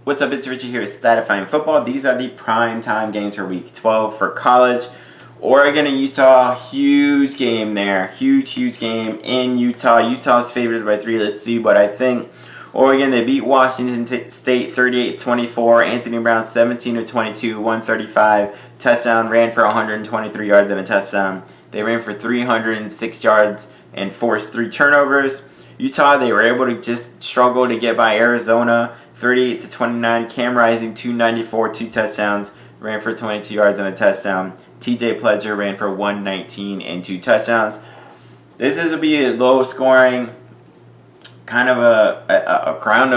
What's up, it's Richie here, Statifying Football. These are the primetime games for Week 12 for college. Oregon and Utah, huge game there. Huge game in Utah. Utah's favored by 3. Let's see what I think. Oregon, they beat Washington State 38-24. Anthony Brown 17-22, 135. Touchdown, ran for 123 yards and a touchdown. They ran for 306 yards and forced 3 turnovers. Utah, they were able to just struggle to get by Arizona 38-29. Cam Rising 294, 2 touchdowns, ran for 22 yards and a touchdown. TJ Pledger ran for 119 and 2 touchdowns. This is to be a low scoring, kind of a ground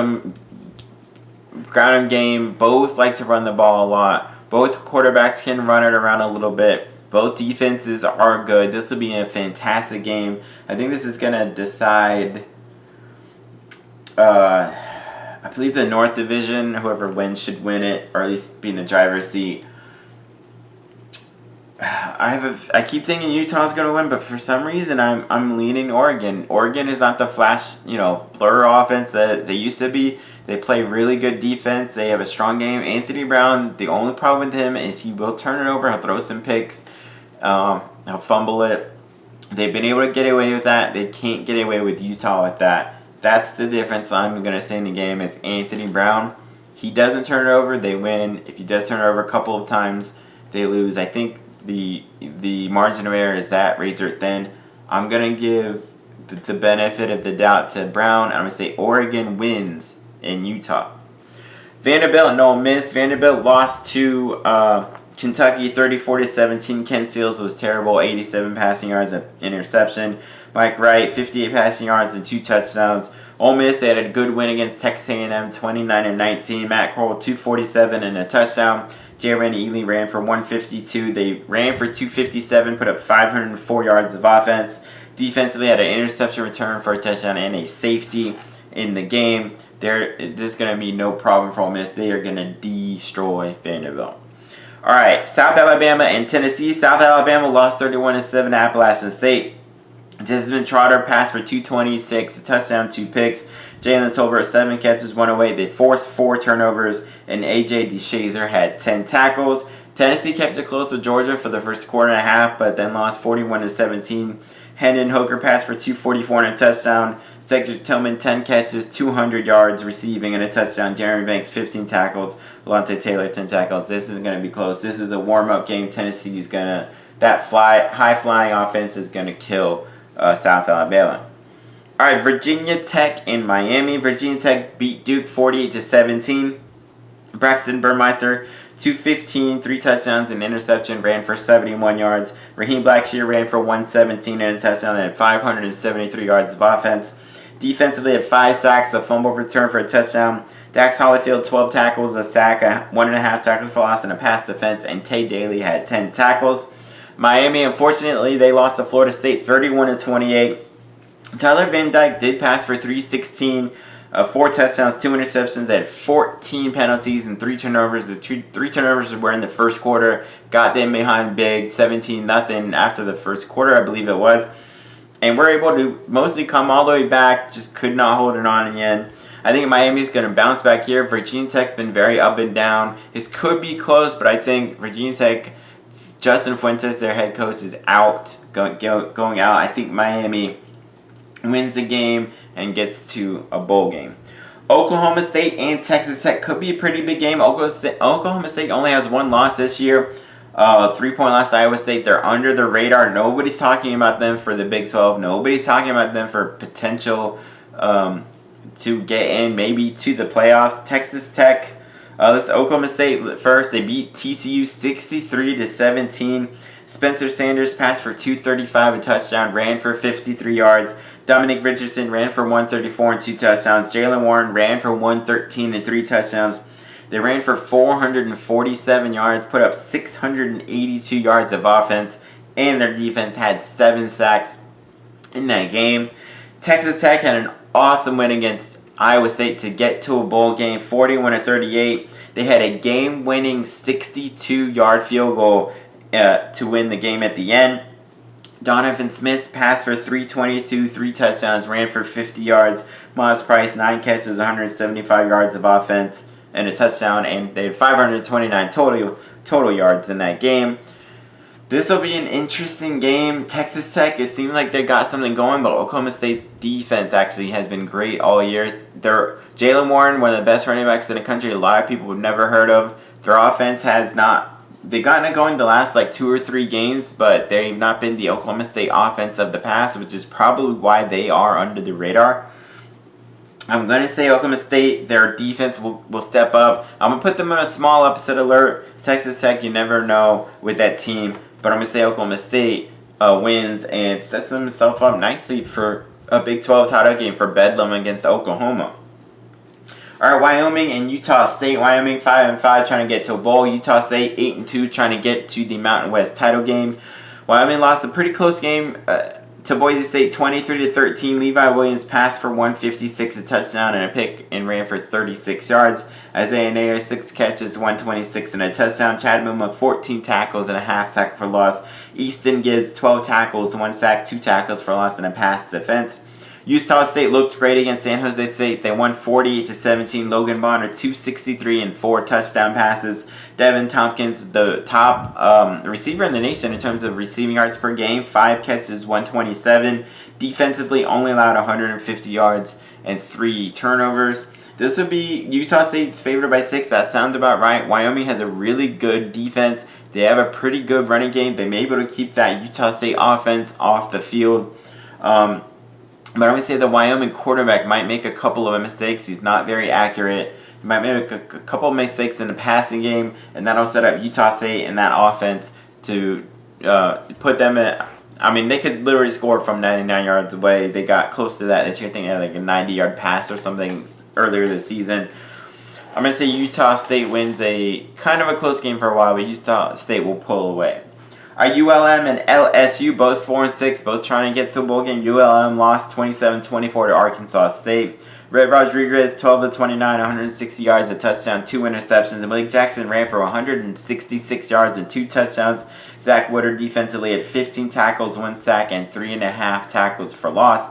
'em game. Both like to run the ball a lot. Both quarterbacks can run it around a little bit. Both defenses are good. This will be a fantastic game. I think this is going to decide, I believe, the North Division. Whoever wins should win it, or at least be in the driver's seat. I keep thinking Utah's going to win, but for some reason I'm leaning Oregon. Oregon is not the flash, blur offense that they used to be. They play really good defense. They have a strong game. Anthony Brown, the only problem with him is he will turn it over. He'll throw some picks. He'll fumble it. They've been able to get away with that. They can't get away with Utah with that. That's the difference I'm going to say in the game is Anthony Brown. He doesn't turn it over, they win. If he does turn it over a couple of times, they lose. I think the margin of error is that razor thin. I'm going to give the benefit of the doubt to Brown. I'm going to say Oregon wins in Utah. Vanderbilt and Ole Miss. Vanderbilt lost to Kentucky 34-17. Ken Seals was terrible. 87 passing yards and interception. Mike Wright 58 passing yards and 2 touchdowns. Ole Miss, they had a good win against Texas A&M 29-19. Matt Corral 247 and a touchdown. Jaren Ely ran for 152. They ran for 257, put up 504 yards of offense. Defensively, had an interception return for a touchdown and a safety in the game. There's going to be no problem for Ole Miss. They are going to destroy Vanderbilt. All right, South Alabama and Tennessee. South Alabama lost 31-7 to Appalachian State. Desmond Trotter passed for 226, a touchdown, 2 picks. Jalen Tolbert, 7 catches, 1 away. They forced 4 turnovers, and A.J. DeShazer had 10 tackles. Tennessee kept it close with Georgia for the first quarter and a half, but then lost 41-17. Hendon Hooker passed for 244 and a touchdown. Cedric Tillman, 10 catches, 200 yards receiving and a touchdown. Jeremy Banks, 15 tackles. Lante Taylor, 10 tackles. This is going to be close. This is a warm-up game. Tennessee is going to, high-flying offense is going to kill South Alabama. All right, Virginia Tech and Miami. Virginia Tech beat Duke 48-17. Braxton Burmeister, 215, 3 touchdowns, and interception, ran for 71 yards. Raheem Blackshear ran for 117 and a touchdown and had 573 yards of offense. Defensively, had 5 sacks, a fumble return for a touchdown. Dax Hollifield, 12 tackles, a sack, 1.5 tackles for loss, and a pass defense. And Tay Daly had 10 tackles. Miami, unfortunately, they lost to Florida State 31-28. Tyler Van Dyke did pass for 316, 4 touchdowns, 2 interceptions, had 14 penalties and 3 turnovers. The 3 turnovers were in the first quarter, got them behind big, 17-0 after the first quarter, I believe it was. And we're able to mostly come all the way back, just could not hold it on in the end. I think Miami's going to bounce back here. Virginia Tech's been very up and down. This could be close, but I think Virginia Tech, Justin Fuentes, their head coach, is out, going out. I think Miami wins the game and gets to a bowl game. Oklahoma State and Texas Tech could be a pretty big game. Oklahoma State only has 1 loss this year. 3-point loss to Iowa State. They're under the radar. Nobody's talking about them for the Big 12. Nobody's talking about them for potential to get in maybe to the playoffs. Texas Tech, this is Oklahoma State first. They beat TCU 63-17. Spencer Sanders passed for 235, a touchdown, ran for 53 yards. Dominic Richardson ran for 134 and 2 touchdowns. Jalen Warren ran for 113 and 3 touchdowns. They ran for 447 yards, put up 682 yards of offense, and their defense had 7 sacks in that game. Texas Tech had an awesome win against Iowa State to get to a bowl game, 41-38. They had a game-winning 62-yard field goal to win the game at the end. Donovan Smith passed for 322, 3 touchdowns, ran for 50 yards. Miles Price, 9 catches, 175 yards of offense. and a touchdown, and they had 529 total yards in that game. This will be an interesting game. Texas Tech, it seems like they got something going, but Oklahoma State's defense actually has been great all year. Jalen Warren, one of the best running backs in the country, a lot of people have never heard of. Their offense has not, they've gotten it going the last 2 or 3 games, but they've not been the Oklahoma State offense of the past, which is probably why they are under the radar. I'm going to say Oklahoma State, their defense will step up. I'm going to put them in a small upset alert. Texas Tech, you never know with that team. But I'm going to say Oklahoma State wins and sets themselves up nicely for a Big 12 title game for Bedlam against Oklahoma. All right, Wyoming and Utah State. Wyoming 5-5 trying to get to a bowl. Utah State 8-2 trying to get to the Mountain West title game. Wyoming lost a pretty close game to Boise State 23-13. Levi Williams passed for 156, a touchdown and a pick, and ran for 36 yards. Isaiah Nair 6 catches, 126 and a touchdown. Chad Muma 14 tackles and a half sack for loss. Easton Gibbs 12 tackles, 1 sack, 2 tackles for loss and a pass defense. Utah State looked great against San Jose State. They won 48-17. Logan Bonner 263 and 4 touchdown passes. Devin Tompkins, the top receiver in the nation in terms of receiving yards per game, 5 catches, 127. Defensively, only allowed 150 yards and 3 turnovers. This would be Utah State's favored by 6. That sounds about right. Wyoming has a really good defense. They have a pretty good running game. They may be able to keep that Utah State offense off the field. But I'm going to say the Wyoming quarterback might make a couple of mistakes. He's not very accurate. He might make a couple of mistakes in the passing game, and that'll set up Utah State and that offense to put them in. I mean, they could literally score from 99 yards away. They got close to that this year. I think they had a 90-yard pass or something earlier this season. I'm going to say Utah State wins a kind of a close game for a while, but Utah State will pull away. Our ULM and LSU, both 4-6, both trying to get to a bowl game. ULM lost 27-24 to Arkansas State. Red Rodriguez, 12-29, 160 yards, a touchdown, 2 interceptions. And Malik Jackson ran for 166 yards and 2 touchdowns. Zach Woodard defensively had 15 tackles, 1 sack, and 3.5 tackles for loss.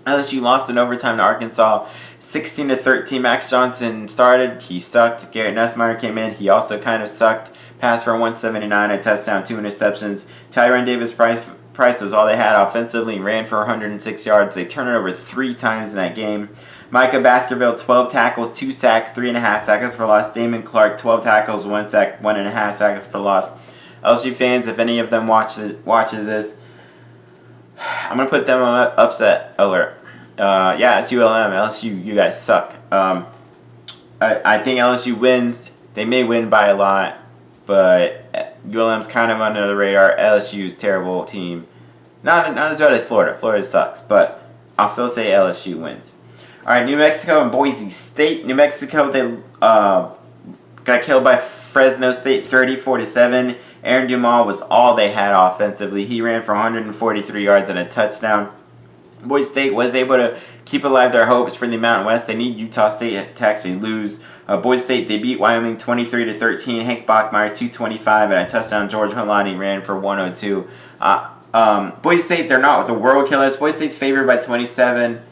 LSU lost in overtime to Arkansas, 16-13. Max Johnson started. He sucked. Garrett Nussmeier came in. He also kind of sucked. Passed for 179, a touchdown, 2 interceptions. Tyron Davis-Price was all they had offensively. Ran for 106 yards. They turned it over 3 times in that game. Micah Baskerville, 12 tackles, 2 sacks, 3.5 tackles for loss. Damon Clark, 12 tackles, 1 sack, 1.5 tackles for loss. LSU fans, if any of them watches this, I'm going to put them on upset alert. Yeah, it's ULM. LSU, you guys suck. I think LSU wins. They may win by a lot, but ULM's kind of under the radar. LSU's terrible team. Not as bad as Florida. Florida sucks, but I'll still say LSU wins. All right, New Mexico and Boise State. New Mexico, they got killed by Fresno State 34-7. Aaron Dumas was all they had offensively. He ran for 143 yards and a touchdown. Boise State was able to keep alive their hopes for the Mountain West. They need Utah State to actually lose. Boise State, they beat Wyoming 23-13. Hank Bachmeier 225 and a touchdown. George Holani ran for 102. Boise State, they're not the world killers. Boise State's favored by 27.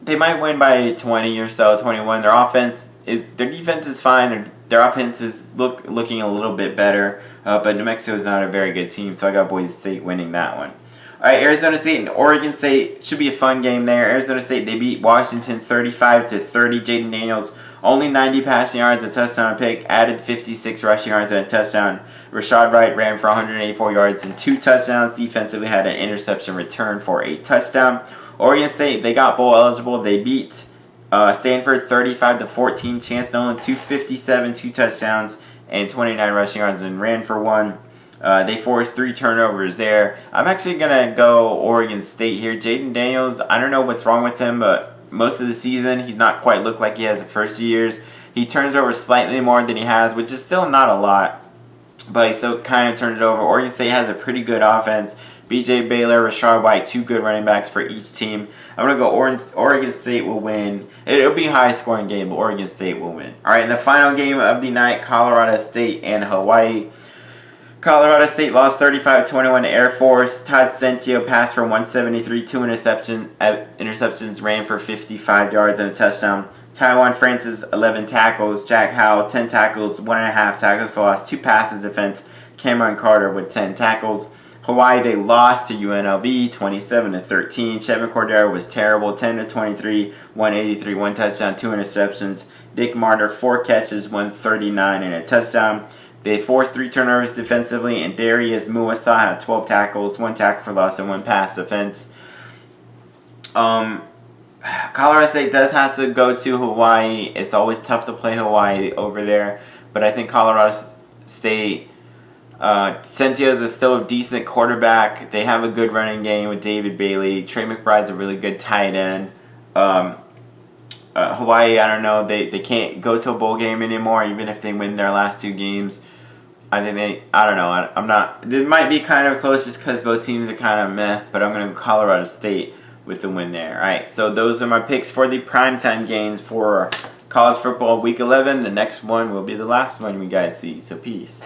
They might win by 20 or so, 21. Their defense is fine. Their offense is looking a little bit better. But New Mexico is not a very good team, so I got Boise State winning that one. All right, Arizona State and Oregon State should be a fun game there. Arizona State, they beat Washington 35-30. Jaden Daniels, only 90 passing yards, a touchdown pick, added 56 rushing yards and a touchdown. Rashad Wright ran for 184 yards and 2 touchdowns. Defensively had an interception return for a touchdown. Oregon State, they got bowl eligible. They beat Stanford 35-14. Chance Nolan 257, 2 touchdowns, and 29 rushing yards and ran for 1. They forced 3 turnovers there. I'm actually going to go Oregon State here. Jaden Daniels, I don't know what's wrong with him, but most of the season he's not quite looked like he has the first 2 years. He turns over slightly more than he has, which is still not a lot, but he still kind of turns it over. Oregon State has a pretty good offense. B.J. Baylor, Rashard White, 2 good running backs for each team. I'm going to go Oregon State will win. It'll be a high-scoring game, but Oregon State will win. All right, the final game of the night, Colorado State and Hawaii. Colorado State lost 35-21 to Air Force. Todd Centio passed for 173, two interceptions, ran for 55 yards and a touchdown. Taiwan Francis, 11 tackles. Jack Howell, 10 tackles, 1.5 tackles for loss, 2 passes defense. Cameron Carter with 10 tackles. Hawaii, they lost to UNLV 27-13. Chevin Cordero was terrible, 10-23, 183, 1 touchdown, 2 interceptions. Dick Martyr, 4 catches, 139 and a touchdown. They forced 3 turnovers defensively, and Darius Muasa had 12 tackles, 1 tackle for loss, and 1 pass defense. Colorado State does have to go to Hawaii. It's always tough to play Hawaii over there, but I think Colorado State, Centio's is still a decent quarterback. They have a good running game with David Bailey. Trey McBride's a really good tight end. Hawaii, I don't know. They can't go to a bowl game anymore, even if they win their last 2 games. I don't know. I'm not. It might be kind of close just because both teams are kind of meh, but I'm going to go Colorado State with the win there. All right, so those are my picks for the primetime games for college football week 11. The next one will be the last one you guys see. So peace.